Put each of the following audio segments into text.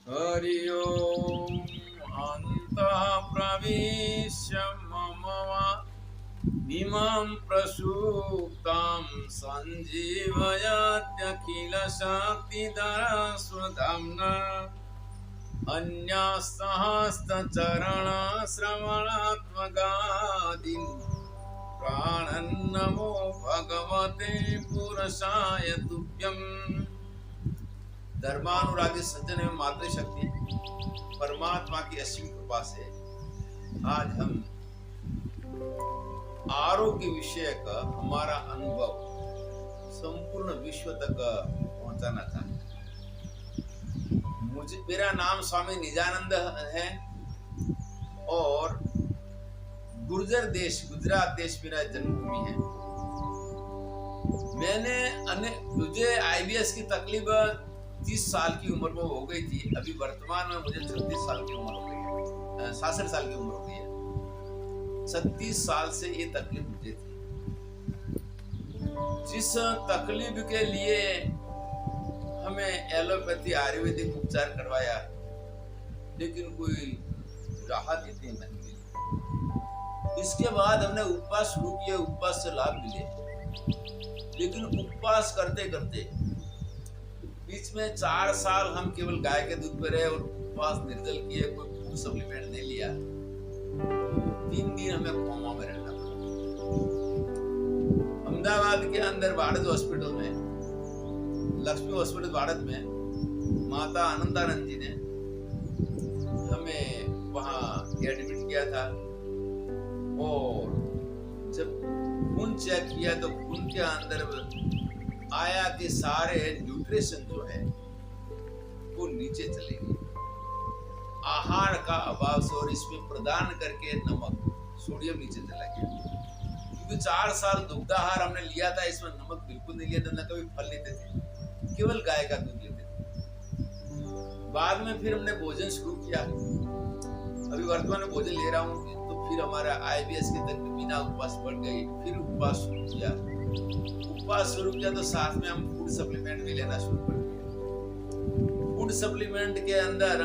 हरि ओम अन्तः प्रविश्य मम इमं प्रसुप्तां सञ्जीवयत्यखिलशक्तिधरस्वधाम्ना अन्यस्तास्तचरणश्रवणात्मगादीन् प्राणन्नमो भगवते पुरुषाय तुभ्यम्। धर्मानुरागी सज्जन एवं मातृशक्ति परमात्मा की असीम कृपा से आज हम आरोग्य विषय का हमारा अनुभव संपूर्ण विश्व तक पहुंचाना चाहते हैं। मेरा नाम स्वामी निजानंद है और गुर्जर देश गुजरात देश मेरा जन्मभूमि है। मुझे आईबीएस की तकलीफ 30 साल की उम्र में हो गई थी। अभी वर्तमान में मुझे 36 साल की उम्र हो गई है, 66 साल की उम्र हो गई है। 36 साल से ये तकलीफ मुझे थी। जिस तकलीफ के लिए हमें एलोपैथी आयुर्वेदिक उपचार करवाया, लेकिन कोई राहत इतनी नहीं मिली। इसके बाद हमने उपवास शुरू किए, उपवास से लाभ मिले, लेकिन उपवास करते करते बीच में 4 साल हम केवल गाय के दूध पे रहे और उपवास निर्जल किए, कोई फूड सप्लीमेंट नहीं लिया। 3 दिन हमें कोमा में रहना पड़ा। अहमदाबाद के अंदर बाड़द हॉस्पिटल में, लक्ष्मी हॉस्पिटल बाड़द में माता आनंदानंद जी ने हमें वहां एडमिट किया था। और जब खून चेक किया तो खून के अंदर आया कि सारे न्यूट्रिशन जो है वो नीचे चले गए। आहार का अभाव से, और इसमें प्रदान करके नमक सोडियम नीचे चला गया। क्योंकि 4 साल दुग्धाहार हमने लिया था, इसमें नमक बिल्कुल नहीं लिया था, न कभी फल लेते थे, केवल गाय का दूध लेते थे। बाद में फिर हमने भोजन शुरू किया। अभी वर्तमान में भोजन ले रहा हूँ, तो फिर हमारा आईबीएस की तकलीफ बिना उपवास बढ़ गई। फिर उपवास शुरू किया तो साथ में हम फूड सप्लीमेंट भी लेना शुरू कर दिया। फूड सप्लीमेंट के अंदर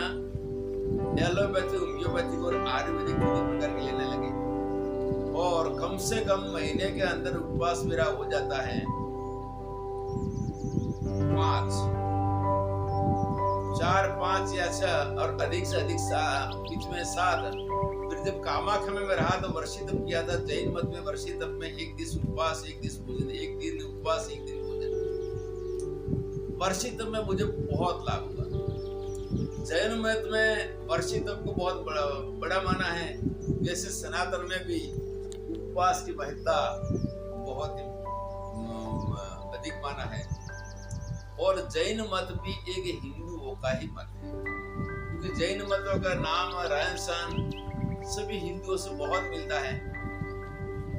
एलोपैथी, होम्योपैथी और आयुर्वेदिक 3 प्रकार के लेने लगे। और कम से कम महीने के अंदर उपवास मेरा हो जाता है 5, 4, 5 या 6 और अधिक से अधिक बीच में 7। फिर जब कामाख्या में रहा तो वर्षितप किया था। जैन मत में वर्षितप में 1 दिन उपवास, 1 दिन भोजन, 1 दिन उपवास, 1 दिन भोजन। वर्षितप में मुझे बहुत लाभ हुआ। जैन मत में वर्षितप को बहुत बड़ा माना है, जैसे सनातन में भी उपवास की महत्ता बहुत अधिक माना है। और जैन मत भी एक हिंदुओं का ही मत है, क्योंकि जैन मतों का नाम रहन सहन सभी हिंदुओं से बहुत मिलता है।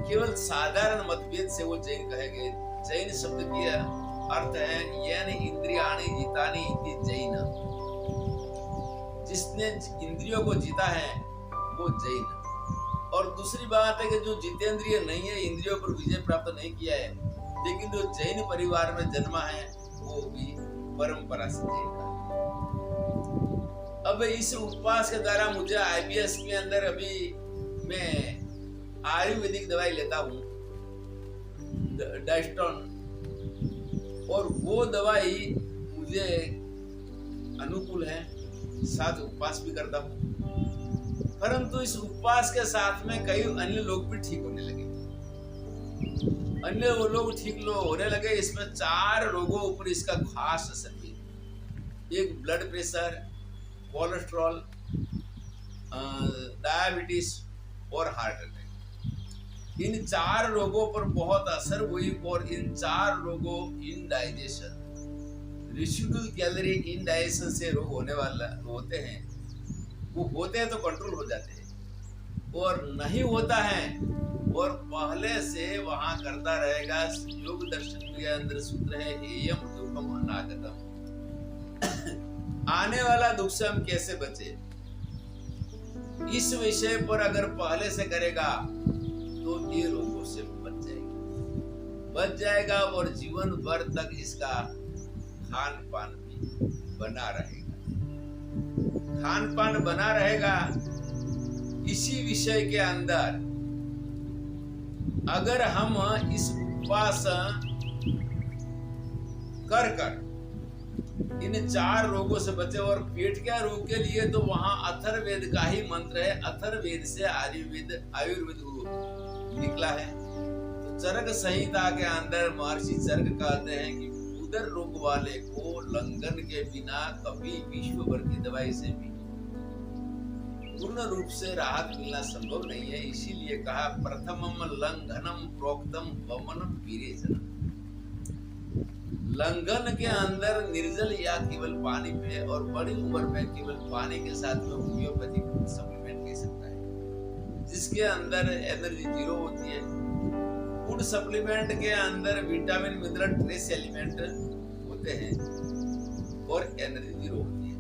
केवल साधारण मतभेद से वो जैन कहे गए। जैन शब्द की अर्थ है येन इंद्रियाणि जितानि इति जैन। जिसने इंद्रियों को जीता है वो जैन। और दूसरी बात है कि जो जितेंद्रिय नहीं है, इंद्रियों पर विजय प्राप्त नहीं किया है, लेकिन जो जैन परिवार में जन्मा है वो भी परंपरा से जैन का। अब इस उपवास के द्वारा मुझे आईबीएस के अंदर अभी मैं आयुर्वेदिक दवाई लेता हूँ, डाइस्टोन, और वो दवाई मुझे अनुकूल है। साथ उपवास भी करता हूँ, परंतु इस उपवास के साथ में कई अन्य लोग भी ठीक होने लगे। अन्य वो लोग ठीक होने लगे। इसमें 4 रोगों ऊपर इसका खास असर है। एक ब्लड प्रेशर, कोलेस्ट्रॉल, डायबिटीज और हार्ट अटैक। इन 4 रोगों पर बहुत असर हुई। और इन 4 रोगों, इंडाइजेशन, रेसिडुअल कैलोरी इंडाइजेशन से रोग होते हैं, वो होते हैं तो कंट्रोल हो जाते हैं, और नहीं होता है और पहले से वहां करता रहेगा। योग दर्शन के अंदर सूत्र है एयम दुखम अनागतम। आने वाला दुख से हम कैसे बचे, इस विषय पर अगर पहले से करेगा तो ये रोगों से बच जाएगा और जीवन भर तक इसका खान पान भी बना रहेगा। खान पान बना रहेगा इसी विषय के अंदर। अगर हम इस उपवास कर इन 4 रोगों से बचे, और पेट के रोग के लिए तो वहां अथर्ववेद का ही मंत्र है। अथर्ववेद से आयुर्वेद निकला है। तो चरक संहिता के अंदर महर्षि चरक कहते हैं कि उदर रोग वाले को लंघन के बिना कभी विश्व भर की दवाई से भी पूर्ण रूप से राहत मिलना संभव नहीं है। इसीलिए कहा प्रथमम लंघनम प्रोक्तम वमनम विरेचनम। लंघन के अंदर निर्जल या केवल पानी पे, और बड़ी उम्र में केवल पानी के साथ में होम्योपैथिक सप्लीमेंट ले सकता है, जिसके अंदर एनर्जी 0 होती है। फूड सप्लीमेंट के अंदर विटामिन मिनरल ट्रेस एलिमेंट होते हैं और एनर्जी 0 होती है।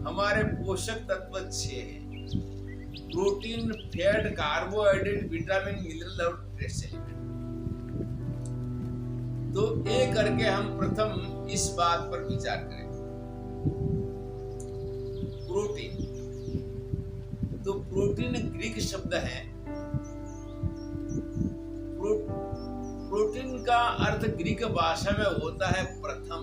हमारे पोषक तत्व 6 हैं: protein, fat, carbohydrate, vitamin, mineral और ट्रेस एलिमेंट। तो एक करके हम प्रथम इस बात पर विचार करें। प्रोटीन, तो प्रोटीन ग्रीक शब्द है। प्रोटीन का अर्थ ग्रीक भाषा में होता है प्रथम।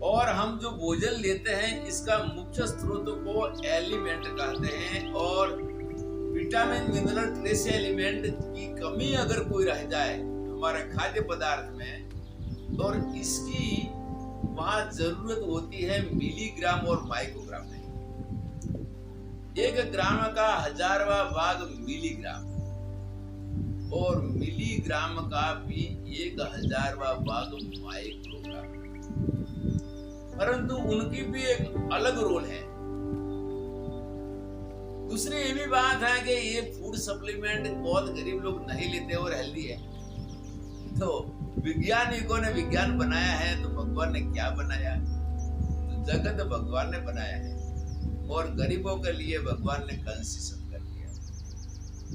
और हम जो भोजन लेते हैं इसका मुख्य स्रोत को एलिमेंट कहते हैं। और विटामिन, मिनरल, ट्रेस एलिमेंट की कमी अगर कोई रह जाए हमारे खाद्य पदार्थ में, और इसकी वहां जरूरत होती है मिलीग्राम और माइक्रोग्राम में। 1 ग्राम का 1000वां भाग मिलीग्राम, और मिलीग्राम का भी 1000वां भाग माइक्रोग्राम। परंतु उनकी भी एक अलग रोल है। दूसरी ये भी बात है कि ये फूड सप्लीमेंट बहुत गरीब लोग नहीं लेते और हेल्दी है। तो वैज्ञानिकों ने विज्ञान बनाया है, तो भगवान ने क्या बनाया? तो जगत भगवान ने बनाया है, और गरीबों के लिए भगवान ने कंसेशन कर दिया।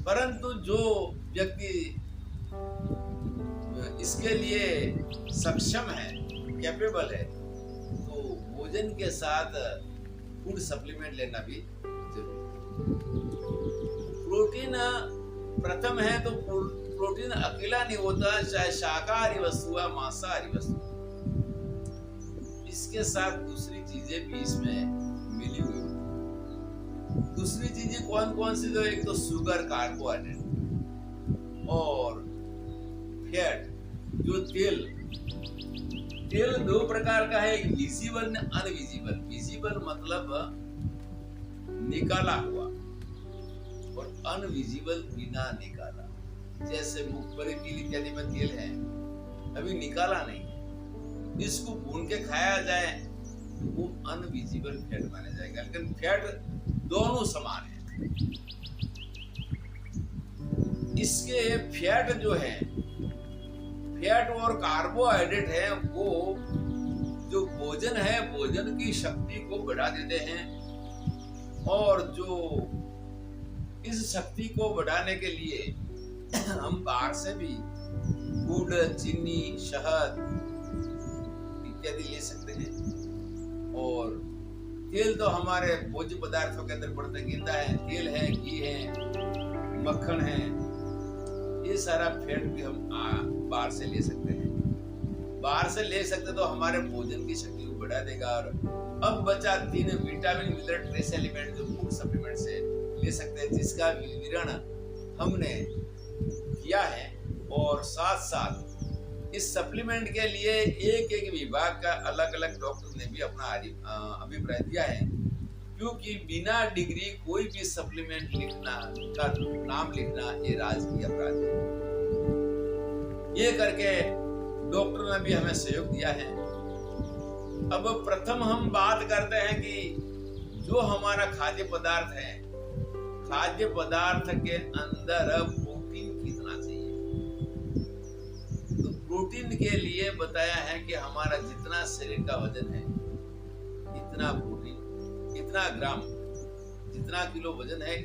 परंतु जो व्यक्ति इसके लिए सक्षम है, कैपेबल है, तो भोजन के साथ फूड सप्लीमेंट लेना भी जरूरी। प्रोटीन प्रथम है, तो प्रोटीन अकेला नहीं होता, चाहे शाकाहारी वस्तु है, मांसाहारी वस्तु। इसके साथ दूसरी चीजें भी इसमें मिली हुई। दूसरी चीजें कौन कौन सी? तो एक तो शुगर, कार्बोहाइड्रेट और फैट। जो तेल 2 प्रकार का है, एक विजिबल, अनविजिबल। विजिबल मतलब निकाला हुआ, और अनविजिबल बिना निकाला। जैसे मूंगफली, तिल इत्यादि में तेल है, अभी निकाला नहीं, इसको भून के खाया जाए तो वो अनविजिबल फैट माना जाएगा। लेकिन फैट दोनों समान है। इसके फैट जो है, फैट और कार्बोहाइड्रेट है, वो जो भोजन है, भोजन की शक्ति को बढ़ा देते हैं। और जो इस शक्ति को बढ़ाने के लिए हम बाहर से भी गुड़, चीनी, शहद इत्यादि ले सकते हैं। और तेल तो हमारे भोज्य पदार्थों के अंदर पड़ता गिरता है। तेल है, घी है, मक्खन है, ये सारा फैट भी हम बाहर से ले सकते हैं। बाहर से ले सकते तो हमारे भोजन की शक्ति को बढ़ा देगा। और अब बचा 3 विटामिन, मिनरल, ट्रेस एलिमेंट जो फूड सप्लीमेंट से ले सकते हैं, जिसका विवरण हमने किया है। और साथ साथ इस सप्लीमेंट के लिए एक विभाग का अलग अलग डॉक्टर ने भी अपना अभिप्राय दिया है, क्योंकि बिना डिग्री कोई भी सप्लीमेंट लिखना का नाम लिखना ये राजकीय अपराध है। ये करके डॉक्टर ने भी हमें सहयोग दिया है। अब प्रथम हम बात करते हैं कि जो हमारा खाद्य पदार्थ है, खाद्य पदार्थ के अंदर प्रोटीन कितना चाहिए। तो प्रोटीन के लिए बताया है कि हमारा जितना शरीर का वजन है, इतना प्रोटीन, इतना ग्राम, जितना किलो वजन है,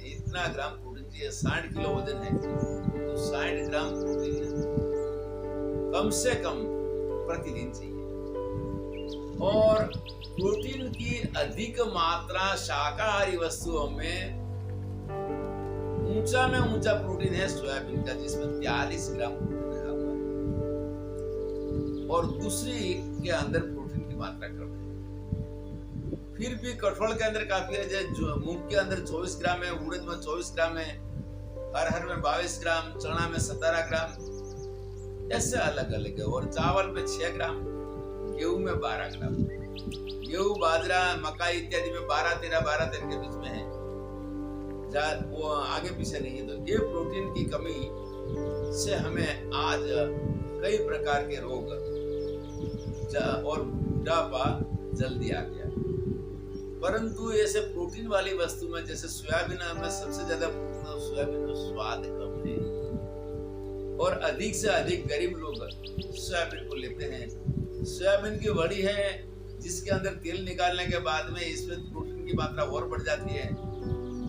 इतना ग्राम प्रोटीन चाहिए। 60 किलो वजन है तो 60 ग्राम प्रोटीन कम से कम प्रतिदिन चाहिए। और प्रोटीन की अधिक मात्रा शाकाहारी वस्तुओं में ऊंचा में ऊंचा प्रोटीन है सोयाबीन का, जिसमें 43 ग्राम प्रोटीन रहा हुआ है, और दूसरी के अंदर प्रोटीन की मात्रा कम है। फिर भी कठोल के अंदर काफी है, जो मूंग के अंदर 24 ग्राम है, उड़द में 24 ग्राम है, अरहर में 22 ग्राम, चना में 17 ग्राम, ऐसे अलग अलग है। और चावल में 6 ग्राम, गेहूं में 12 ग्राम, गेहूं, बाजरा, मकाई इत्यादि में 12-13 के बीच में है, वो आगे पीछे नहीं है। तो ये प्रोटीन की कमी से हमें आज कई प्रकार के रोग और बुढ़ापा जल्दी आ गया। परंतु ऐसे प्रोटीन वाली वस्तु में जैसे सोयाबीन में सबसे ज्यादा प्रोटीन है, सोयाबीन में स्वाद कम है, और अधिक से अधिक गरीब लोग सोयाबीन को लेते हैं। सोयाबीन की वड़ी है जिसके अंदर तेल निकालने के बाद में इसमें प्रोटीन की मात्रा और बढ़ जाती है,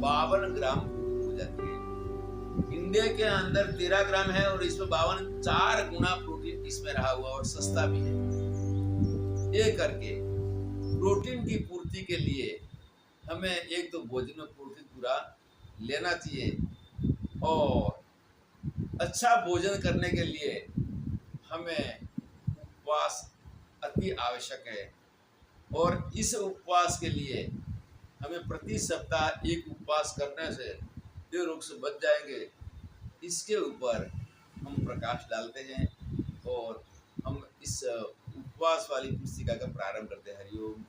52 ग्राम हो जाती है। इंडिया के अंदर 13 ग्राम है और इसमें 4 गुना प्रोटीन इसमें रहा हुआ, और सस्ता भी है। ये करके प्रोटीन की पूर्ति के लिए हमें एक तो भोजन में प्रोटीन पूरा लेना चाहिए, और अच्छा भोजन करने के लिए हमें उपवास अति आवश्यक है, और इस उपवास के लिए हमें प्रति सप्ताह एक उपवास करने से ये रोग से बच जाएंगे। इसके ऊपर हम प्रकाश डालते हैं और हम इस उपवास वाली पुस्तिका का प्रारंभ करते हैं। हरिओम।